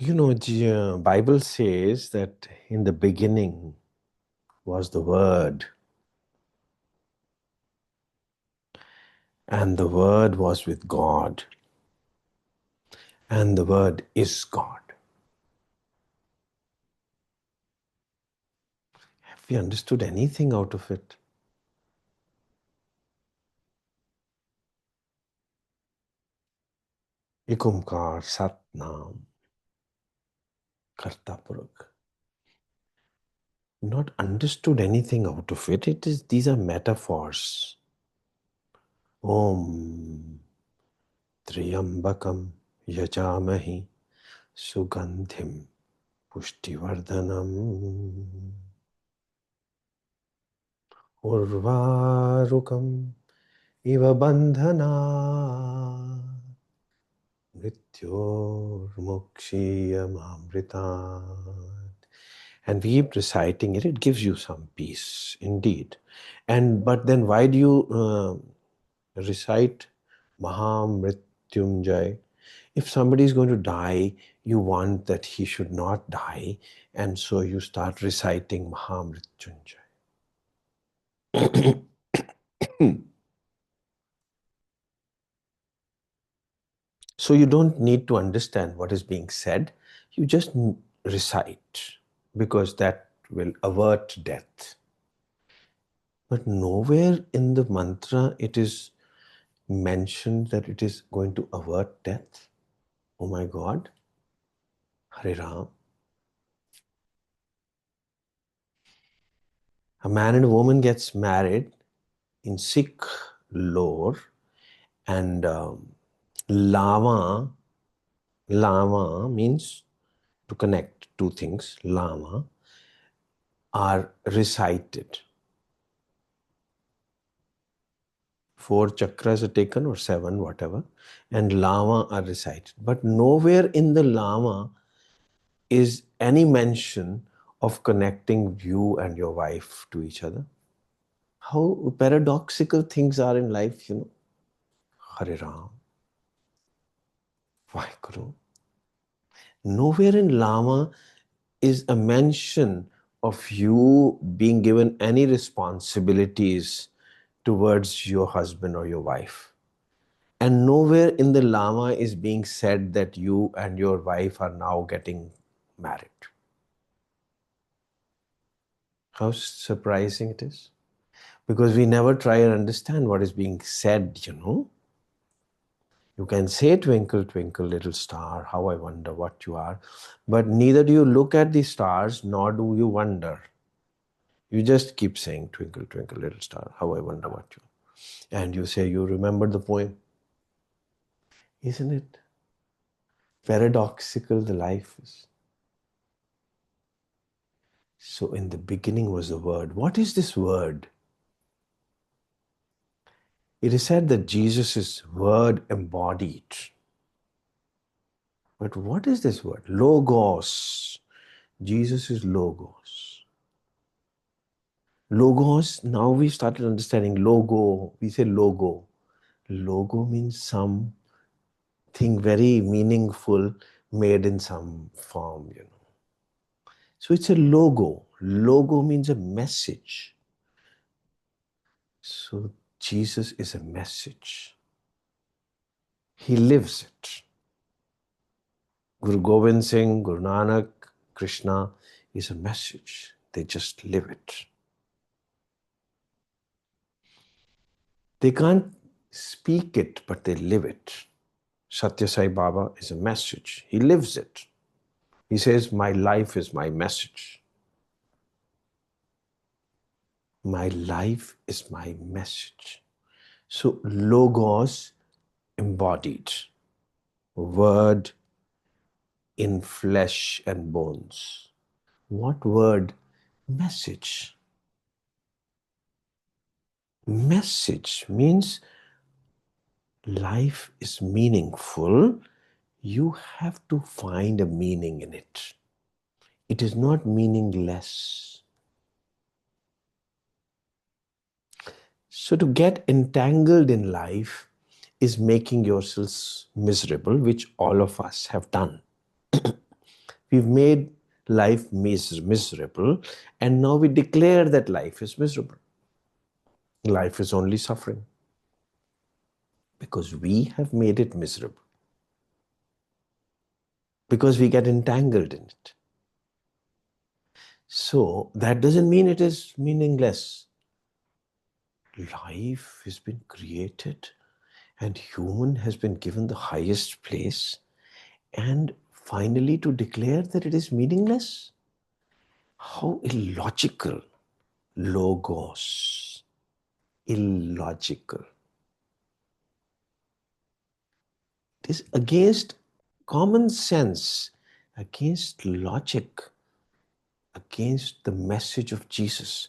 The Bible says that in the beginning was the Word, and the Word was with God, and the Word is God. Have we understood anything out of it? Ek Omkar, Sat Nam, Karta Purakh. Not understood anything out of it. These are metaphors. Om Triyambakam Yajamahi Sugandhim Pushtivardhanam Urvarukam Iva Bandhana Mrityurmukshiyamamritat. And we keep reciting it, it gives you some peace, indeed. But then why do you recite Mahamrityunjay? If somebody is going to die, you want that he should not die, and so you start reciting Mahamrityunjay. So you don't need to understand what is being said, you just recite, because that will avert death. But nowhere in the mantra it is mentioned that it is going to avert death. Oh my God. Hare Ram. A man and a woman gets married in Sikh lore, and Lava means to connect two things. Lava are recited. 4 chakras are taken, or 7, whatever, and lava are recited. But nowhere in the lava is any mention of connecting you and your wife to each other. How paradoxical things are in life, Hare Ram. Vaheguru. Nowhere in lama is a mention of you being given any responsibilities towards your husband or your wife. And nowhere in the lama is being said that you and your wife are now getting married. How surprising it is. Because we never try and understand what is being said, You can say, twinkle, twinkle, little star, how I wonder what you are. But neither do you look at the stars, nor do you wonder. You just keep saying, twinkle, twinkle, little star, how I wonder what you are. And you say, you remember the poem. Isn't it paradoxical the life is? So in the beginning was the Word. What is this Word? It is said that Jesus is Word embodied. But what is this word? Logos. Jesus is Logos. Logos, now we started understanding logo. We say logo. Logo means something very meaningful made in some form, So it's a logo. Logo means a message. So Jesus is a message. He lives it. Guru Gobind Singh, Guru Nanak, Krishna is a message. They just live it. They can't speak it, but they live it. Satya Sai Baba is a message. He lives it. He says, my life is my message. My life is my message. So Logos embodied, Word in flesh and bones. What word? Message. Message means life is meaningful. You have to find a meaning in it. It is not meaningless. So to get entangled in life is making yourselves miserable, which all of us have done. We've made life miserable, and now we declare that life is miserable. Life is only suffering because we have made it miserable, because we get entangled in it. So that doesn't mean it is meaningless. Life has been created and human has been given the highest place, and finally to declare that it is meaningless? How illogical. Logos. Illogical. It is against common sense, against logic, against the message of Jesus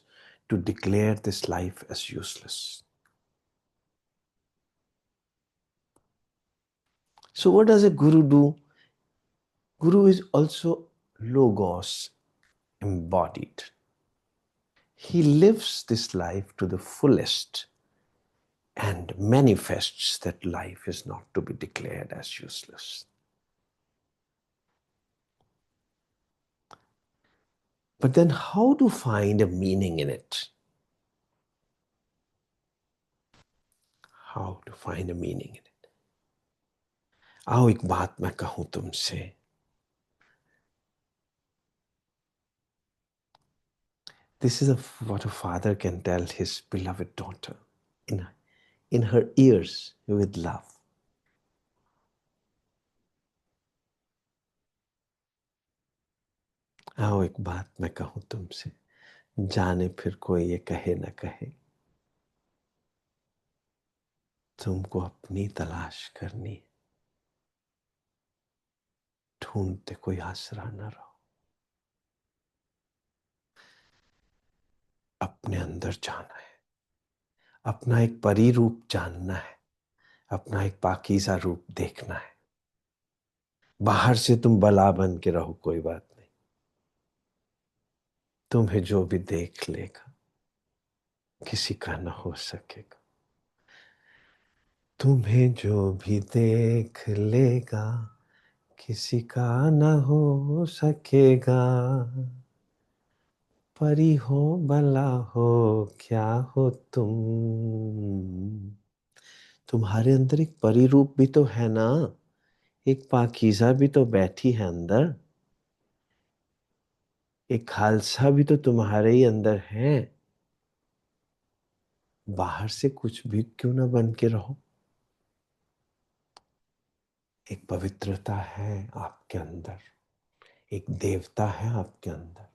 to declare this life as useless. So what does a guru do? Guru is also logos embodied. He lives this life to the fullest and manifests that life is not to be declared as useless. But then how to find a meaning in it? How to find a meaning in it? आओ एक बात मैं कहूं तुमसे. This is what a father can tell his beloved daughter in her ears with love. आओ एक बात मैं कहूं तुमसे, जाने फिर कोई ये कहे न कहे, तुमको अपनी तलाश करनी, ढूंढते कोई आसरा न रहो. अपने अंदर जाना है, अपना एक परी रूप जानना है, अपना एक पाकीज़ा रूप देखना है. बाहर से तुम बला बन के रहो, कोई बात नहीं, तुम्हें जो भी देख लेगा किसी का न हो सकेगा. तुम्हें जो भी देख लेगा किसी का न हो सकेगा. परी हो भला हो क्या हो तुम, तुम्हारे अंदर एक परी रूप भी तो है ना, एक पाकीज़ा भी तो बैठी है अंदर, एक खालसा भी तो तुम्हारे ही अंदर है. बाहर से कुछ भी क्यों ना बन के रहो. एक पवित्रता है आपके अंदर, एक देवता है आपके अंदर.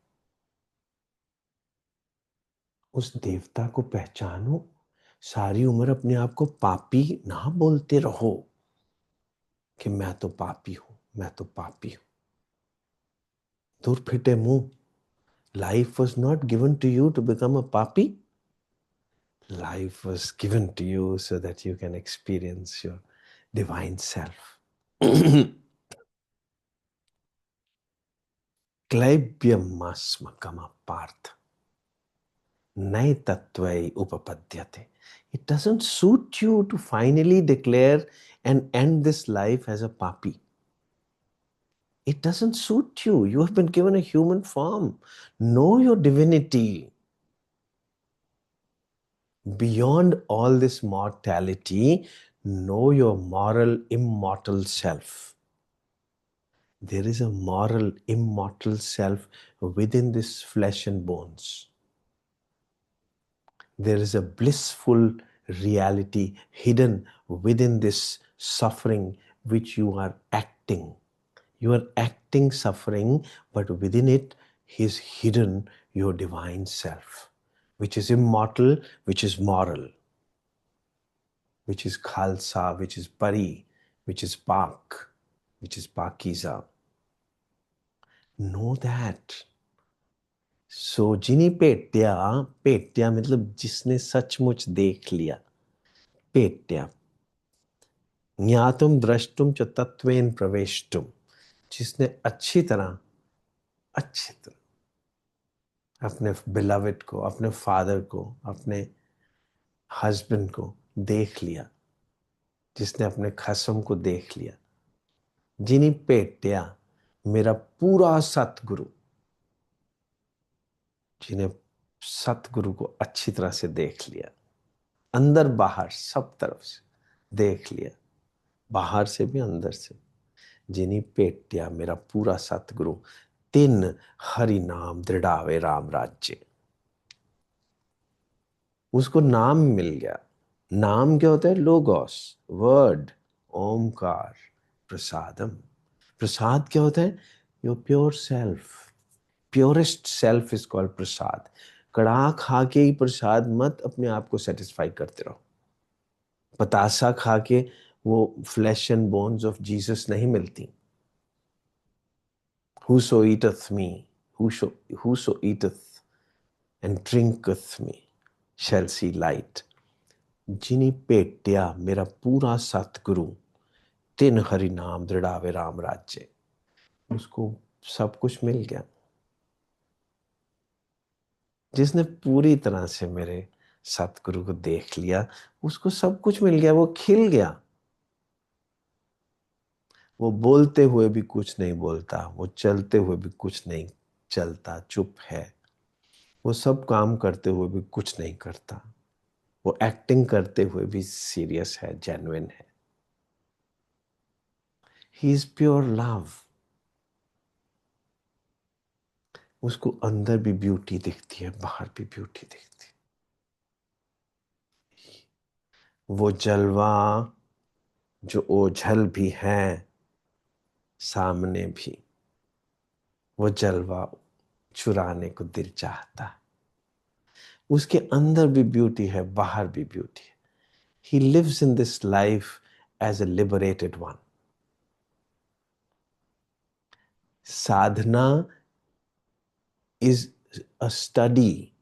उस देवता को पहचानो. सारी उम्र अपने आप को पापी ना बोलते रहो कि मैं तो पापी हूं, मैं तो पापी हूं. दूर फिटे मुंह. Life was not given to you to become a papi. Life was given to you so that you can experience your divine self. Klaibyam parth. Nai tattvai upapadyate. It doesn't suit you to finally declare and end this life as a papi. It doesn't suit you. You have been given a human form. Know your divinity. Beyond all this mortality, know your moral, immortal self. There is a moral, immortal self within this flesh and bones. There is a blissful reality hidden within this suffering which you are acting. You are acting suffering, but within it is hidden your divine self, which is immortal, which is moral, which is Khalsa, which is Pari, which is Pak, which is Pakiza. Know that. So जिनी पेट्या, पेट्या मतलब जिसने सचमुच देख लिया. पेट्या ज्ञातुम द्रष्टुम च तत्वेन प्रवेष्टुम. जिसने अच्छी तरह अपने बिलवेड को, अपने फादर को, अपने हस्बैंड को देख लिया, जिसने अपने खसम को देख लिया. जिनी पेट्या मेरा पूरा सतगुरु, जिन्हें सतगुरु को अच्छी तरह से देख लिया, अंदर बाहर सब तरफ से देख लिया, बाहर से भी अंदर से, जिन्हीं पेटिया मेरा पूरा सतगुरु, तिन हरि नाम दृढ़ावे राम राज्य। उसको नाम मिल गया। नाम क्या होता है? Logos, word, Omkar, prasadam. प्रसाद क्या होता है? Your pure self, purest self is called prasad. कड़ा खा के ही प्रसाद मत अपने आप को सेटिस्फाई करते रहो। पतासा खा के वो flash and bones of Jesus नहीं मिलती। Whoso eateth me, whoso eateth and drinketh me shall see light। जिनी पेटिया मेरा पूरा सतगुरु, तिन हरि नाम दृढ़ावे राम राज्य। उसको सब कुछ मिल गया। जिसने पूरी तरह से मेरे सतगुरु को देख लिया, उसको सब कुछ मिल गया। वो खिल गया। वो बोलते हुए भी कुछ नहीं बोलता, वो चलते हुए भी कुछ नहीं चलता, चुप है। वो सब काम करते हुए भी कुछ नहीं करता। वो एक्टिंग करते हुए भी सीरियस है, जेन्युइन है। He is pure love. उसको अंदर भी ब्यूटी दिखती है, बाहर भी ब्यूटी दिखती है। वो जलवा जो ओझल भी है, सामने भी वो जलवा चुराने को दिल चाहता है। उसके अंदर भी ब्यूटी है, बाहर भी ब्यूटी है। He lives in this life as a liberated one. Sadhana is a study.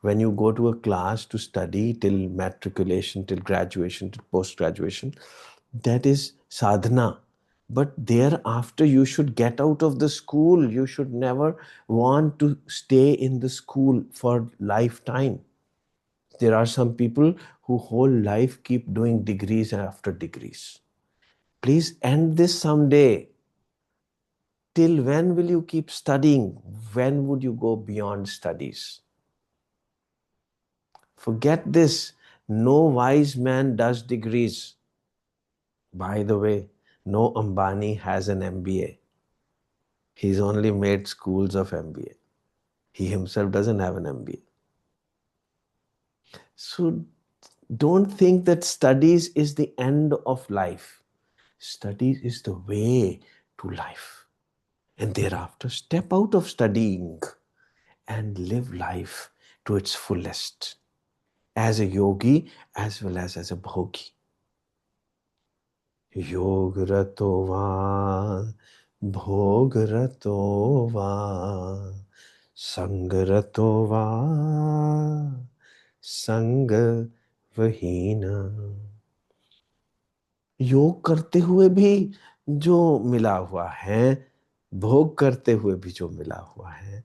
When you go to a class to study till matriculation, till graduation, till post-graduation, that is sadhana. But thereafter, you should get out of the school. You should never want to stay in the school for lifetime. There are some people who whole life keep doing degrees after degrees. Please end this someday. Till when will you keep studying? When would you go beyond studies? Forget this. No wise man does degrees. By the way, no Ambani has an MBA. He's only made schools of MBA. He himself doesn't have an MBA. So don't think that studies is the end of life. Studies is the way to life. And thereafter, step out of studying and live life to its fullest as a yogi as well as a bhogi. योग रतो वा भोग रतो वा संग रतो वा संग वहीन। योग करते हुए भी जो मिला हुआ है, भोग करते हुए भी जो मिला हुआ है,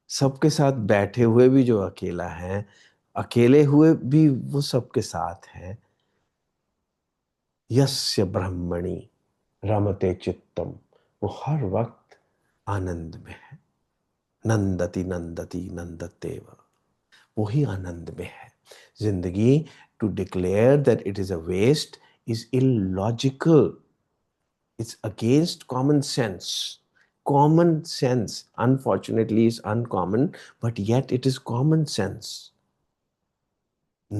सबके साथ बैठे हुए भी जो अकेला है, अकेले हुए भी वो सबके साथ है। यस्य ब्रह्मणि रमते चित्तम, वो हर वक्त आनंद में है। नंदति नंदति नंदतेव, वही आनंद में है। जिंदगी to declare that it is a waste is illogical. It's against common sense. Common sense, unfortunately, is uncommon, but yet it is common sense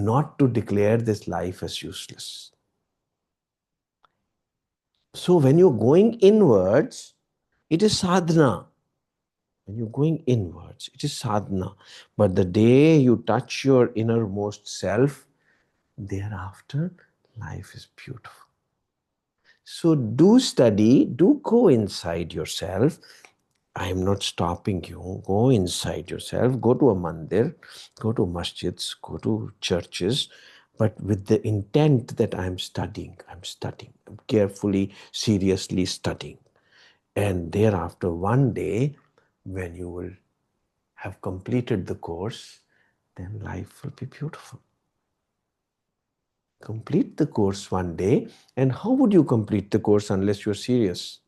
not to declare this life as useless. So when you're going inwards, it is sadhana. When you're going inwards, it is sadhana. But the day you touch your innermost self, thereafter, life is beautiful. So do study, do go inside yourself. I am not stopping you. Go inside yourself. Go to a mandir, go to masjids, go to churches, but with the intent that I'm studying. I'm carefully, seriously studying. And thereafter, one day, when you will have completed the course, then life will be beautiful. Complete the course one day. And how would you complete the course unless you're serious?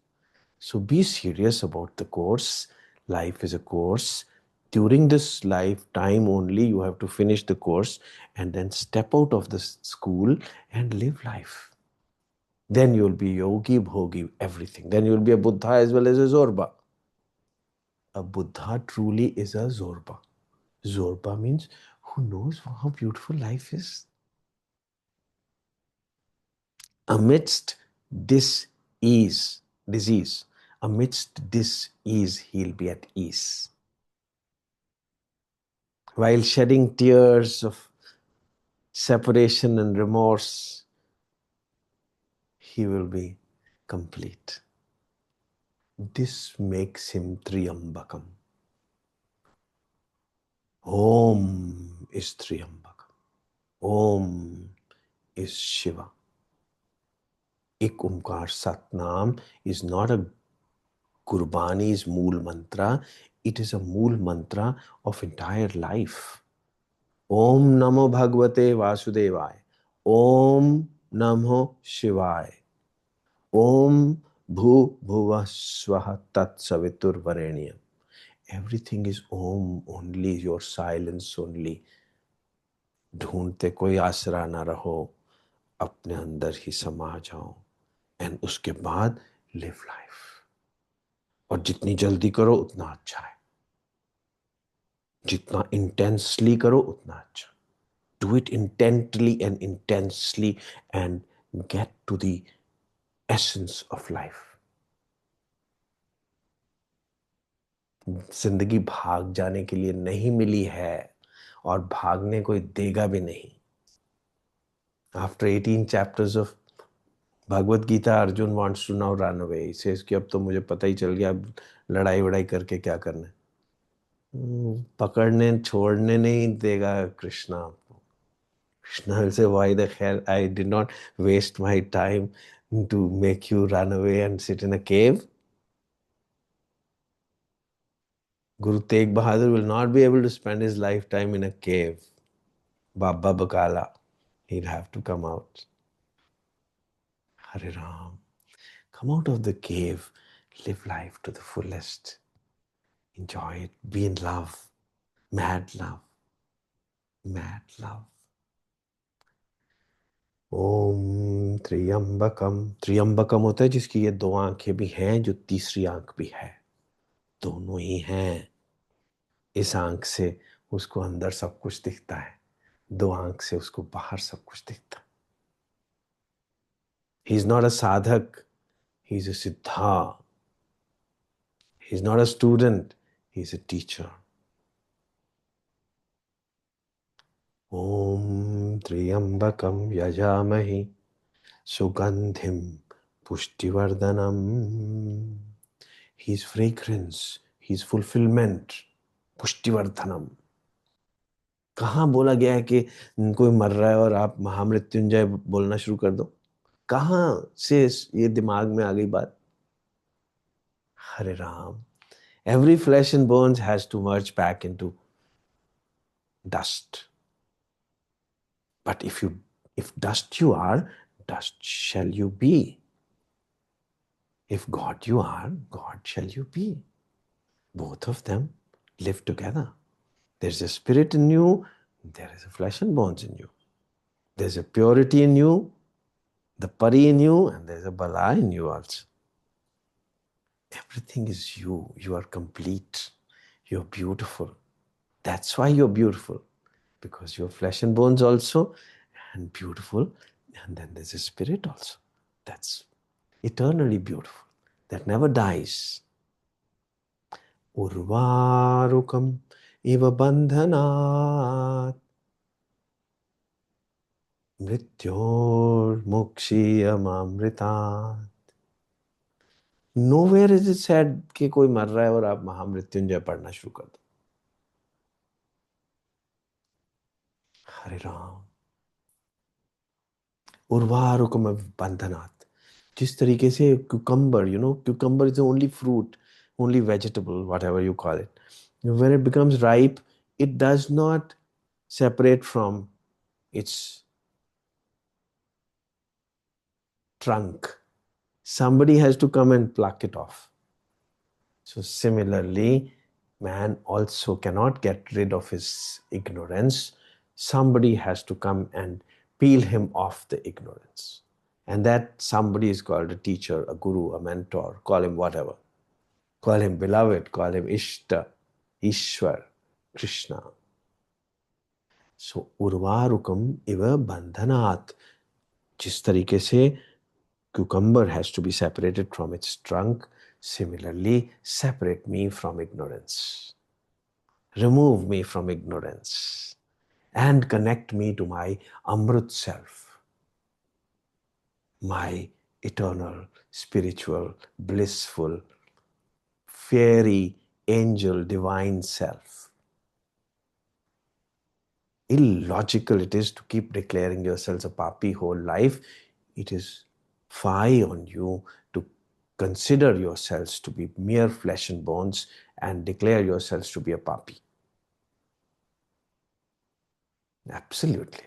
So be serious about the course. Life is a course. During this lifetime only, you have to finish the course and then step out of the school and live life. Then you'll be yogi, bhogi, everything. Then you'll be a Buddha as well as a Zorba. A Buddha truly is a Zorba. Zorba means who knows how beautiful life is. Amidst this disease, amidst this ease, he'll be at ease. While shedding tears of separation and remorse, he will be complete. This makes him Triambakam. Om is Triambakam. Om is Shiva. Ik Omkar Satnam is not a Gurbani's Mool Mantra. It is a Mool Mantra of entire life. Om Namo Bhagavate Vasudevaya. Om Namo Shivaya. Om Bhu Bhuva Swaha Tat Savitur Varenyam. Everything is Om only, your silence only. ढूंढते कोई आसरा ना रहो, अपने अंदर ही समा जाओ. And उसके बाद लिव लाइफ. और जितनी जल्दी करो उतना अच्छा है. जितना इंटेंसली करो उतना अच्छा. Do it intently and intensely and get to the essence of life. जिंदगी भाग जाने के लिए नहीं मिली है और भागने कोई देगा भी नहीं. After 18 chapters of Bhagavad Gita, Arjun wants to now run away. He says कि अब तो मुझे पता ही चल गया, अब लड़ाई वड़ाई करके क्या करना है. पकड़ने छोड़ने नहीं देगा कृष्णा आपको. Krishna will say, why the hell I did not waste my time to make you run away and sit in a cave? Guru Tegh Bahadur will not be able to spend his lifetime in a cave. Baba Bakala. He'll have to come out. Hare Ram. Come out of the cave. Live life to the fullest. Enjoy it. Be in love. Mad love. Mad love. ओम त्र्यंबकम. त्र्यंबकम होता है जिसकी ये दो आंखें भी हैं, जो तीसरी आंख भी है. दोनों ही हैं. इस आंख से उसको अंदर सब कुछ दिखता है, दो आंख से उसको बाहर सब कुछ दिखता है. He is not a sadhak, he is a siddha. He is not a student, he is a teacher. Om Triambakam Yajamahi Sugandhim Pushtivardhanam. He is fragrance, he is fulfillment. Pushtivardhanam. कहाँ बोला गया है कि कोई मर रहा है और आप महामृत्युंजय बोलना शुरू कर दो? कहाँ से ये दिमाग में आ गई बात? हरे Ram. Every flesh and bones has to merge back into dust. But if dust you are, dust shall you be. If God you are, God shall you be. Both of them live together. There's a spirit in you, there is a flesh and bones in you. There's a purity in you, the pari in you, and there's a bala in you also. Everything is you. You are complete. You're beautiful. That's why you're beautiful. Because you're flesh and bones also, and beautiful. And then there's a spirit also. That's eternally beautiful. That never dies. Urvarukam iva bandhanat mrityor mukshiyamamritat. Nowhere is it said कि कोई मर रहा है और आप महामृत्युंजय पढ़ना शुरू कर दो. हरे राम. उर्वारुकम बंधनात्. जिस तरीके से cucumber, cucumber is the only fruit, only vegetable, whatever you call it. When it becomes ripe, it does not separate from its trunk. Somebody has to come and pluck it off. So similarly, man also cannot get rid of his ignorance. Somebody has to come and peel him off the ignorance. And that somebody is called a teacher, a guru, a mentor, call him whatever. Call him beloved, call him Ishta, Ishwar, Krishna. So urvarukam iva bandhanat. जिस तरीके से cucumber has to be separated from its trunk, similarly, separate me from ignorance. Remove me from ignorance and connect me to my Amrit self, my eternal, spiritual, blissful, fairy, angel, divine self. Illogical it is to keep declaring yourselves a papi whole life. It is fie on you to consider yourselves to be mere flesh and bones and declare yourselves to be a papi. Absolutely.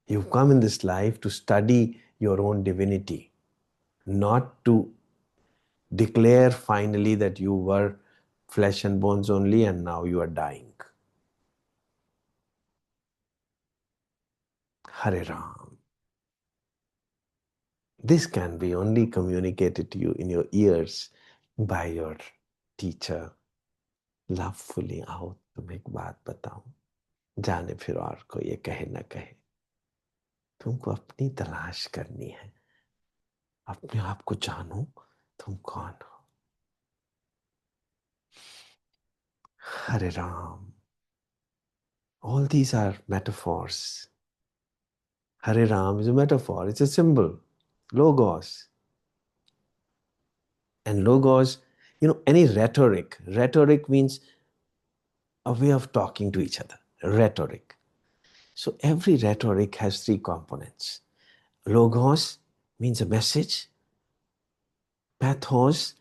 You've come in this life to study your own divinity, not to declare finally that you were flesh and bones only and now you are dying. Hare Ram. This can be only communicated to you in your ears by your teacher. Lovefully आओ तुम एक बात बताऊं, जाने फिर और कोई ये कहे न कहे, तुमको अपनी तलाश करनी है, अपने आप को जानो तुम कौन हो. Hare Ram. All these are metaphors. Hare Ram is a metaphor, it's a symbol. Logos. And logos, any rhetoric. Rhetoric means a way of talking to each other. Rhetoric. So every rhetoric has three components. Logos means a message. Pathos,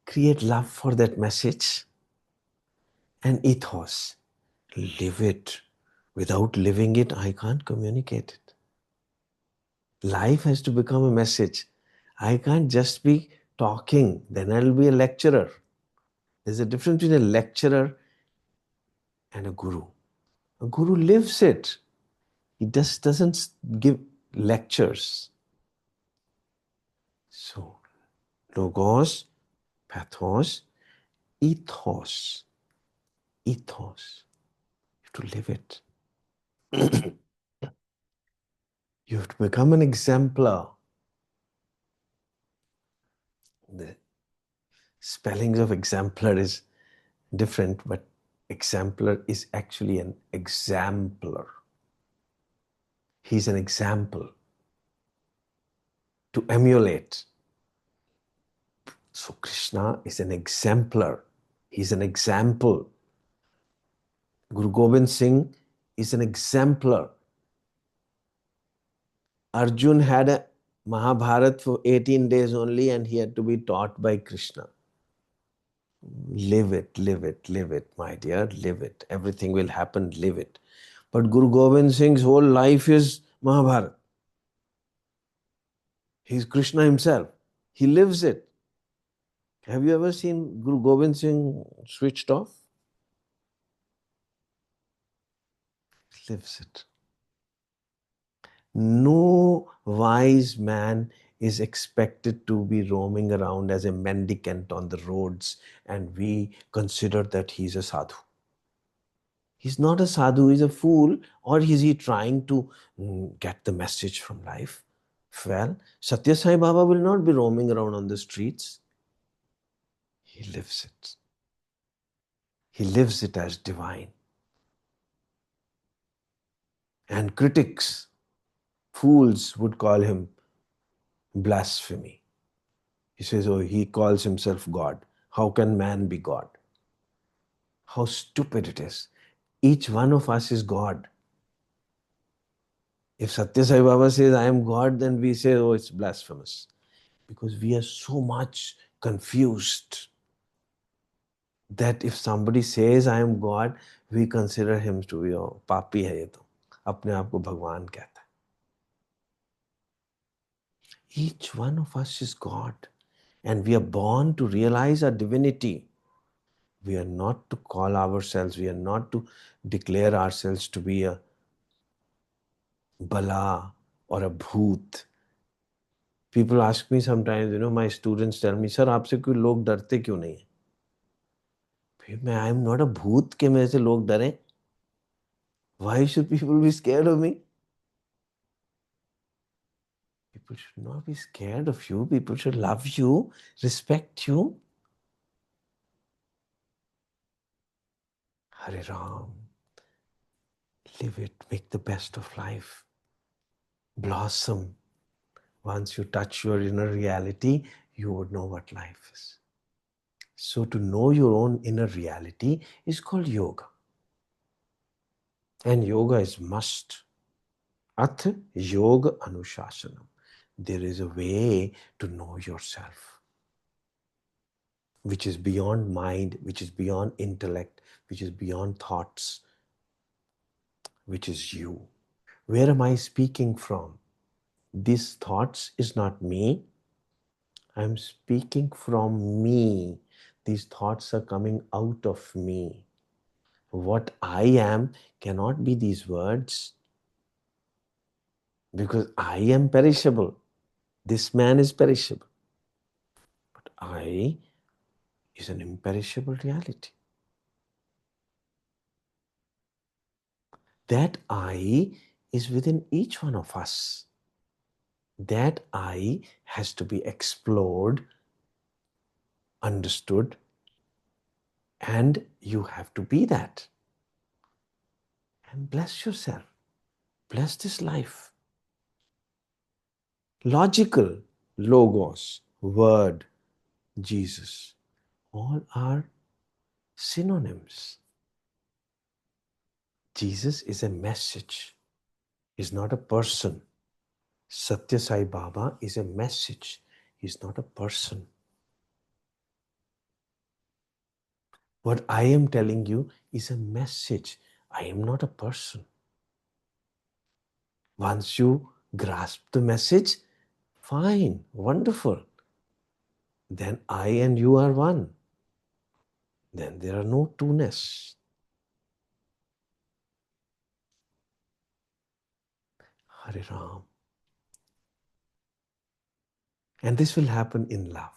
create love for that message. And ethos, live it. Without living it, I can't communicate it. Life has to become a message. I can't just be talking, then I'll be a lecturer. There's a difference between a lecturer and a guru. A guru lives it. He just doesn't give lectures. So, logos, pathos, ethos. Ethos. You have to live it. You have to become an exemplar. The spellings of exemplar is different, but exemplar is actually an exemplar. He's an example to emulate. So Krishna is an exemplar. He's an example. Guru Gobind Singh is an exemplar. Arjun had a Mahabharata for 18 days only and he had to be taught by Krishna. Live it, live it, live it, my dear, live it. Everything will happen, live it. But Guru Gobind Singh's whole life is Mahabharata. He's Krishna himself. He lives it. Have you ever seen Guru Gobind Singh switched off? He lives it. No wise man is expected to be roaming around as a mendicant on the roads and we consider that he's a sadhu. He's not a sadhu, he's a fool, or is he trying to get the message from life? Well, Satya Sai Baba will not be roaming around on the streets. He lives it. He lives it as divine. And critics, fools would call him blasphemy. He says, oh, he calls himself God. How can man be God? How stupid it is. Each one of us is God. If Satya Sai Baba says, I am God, then we say, oh, it's blasphemous. Because we are so much confused that if somebody says, I am God, we consider him to be, oh, papi hai ye to. अपने आप को भगवान कहता है. Each one of us is God, and we are born to realize our divinity. We are not to call ourselves, we are not to declare ourselves to be a bala or a bhoot. People ask me sometimes, my students tell me, sir, आपसे कोई लोग डरते क्यों नहीं? फिर मैं, I am not a bhoot कि मेरे से लोग डरें. Why should people be scared of me? People should not be scared of you. People should love you, respect you. Hare Ram. Live it. Make the best of life. Blossom. Once you touch your inner reality, you would know what life is. So to know your own inner reality is called yoga. And yoga is must. Ath yoga anushasanam. There is a way to know yourself, which is beyond mind, which is beyond intellect, which is beyond thoughts, which is you. Where am I speaking from? These thoughts is not me. I'm speaking from me. These thoughts are coming out of me. What I am cannot be these words, because I am perishable. This man is perishable. But I is an imperishable reality. That I is within each one of us. That I has to be explored, understood, and you have to be that. And bless yourself. Bless this life. Logical, logos, word, Jesus, all are synonyms. Jesus is a message, is not a person. Satya Sai Baba is a message, he's not a person. What I am telling you is a message. I am not a person. Once you grasp the message, fine, wonderful. Then I and you are one. Then there are no two-ness. Hare Ram. And this will happen in love.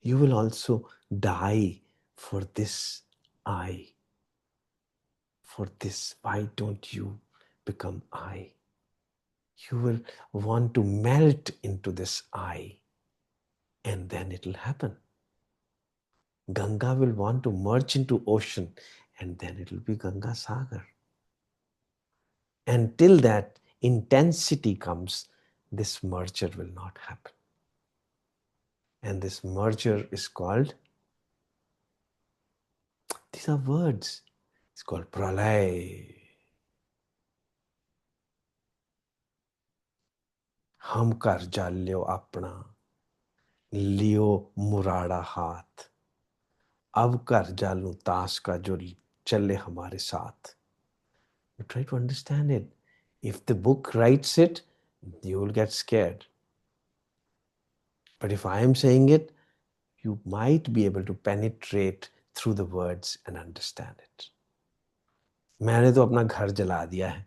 You will also die for this I. For this, why don't you become I? You will want to melt into this I, and then it will happen. Ganga will want to merge into ocean, and then it will be Ganga Sagar. Until that intensity comes, this merger will not happen. And this merger is called, these are words, it's called pralay. हम कर जाल्यो अपना, लियो मुराड़ा हाथ, अब कर जालू ताश का जो चले हमारे साथ. You try to understand it. If the book writes it, you will get scared. But if I am saying it, you might be able to penetrate through the words and understand it. मैंने तो अपना घर जला दिया है,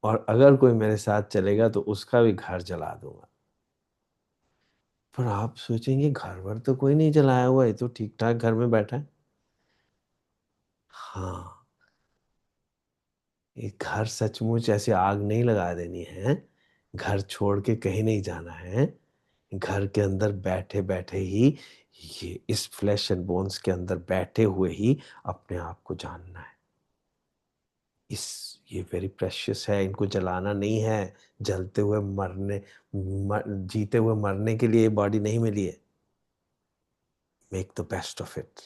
और अगर कोई मेरे साथ चलेगा तो उसका भी घर जला दूंगा. पर आप सोचेंगे घर भर तो कोई नहीं जलाया हुआ है, तो ठीक ठाक घर में बैठा है. हाँ, ये घर सचमुच ऐसे आग नहीं लगा देनी है. घर छोड़ के कहीं नहीं जाना है. घर के अंदर बैठे बैठे ही, ये इस फ्लैश एंड बोन्स के अंदर बैठे हुए ही अपने आप को जानना है. ये वेरी प्रेशियस है, इनको जलाना नहीं है. जलते हुए मरने, जीते हुए मरने के लिए ये बॉडी नहीं मिली है. Make the best of it.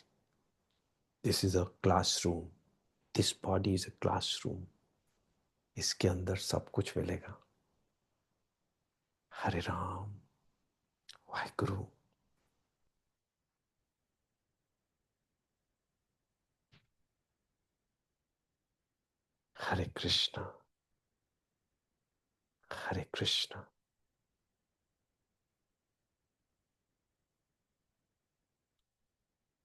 This is a classroom. This body is a classroom. इसके अंदर सब कुछ मिलेगा. हरे राम. वाहिगुरु. हरे कृष्णा. Hare Krishna.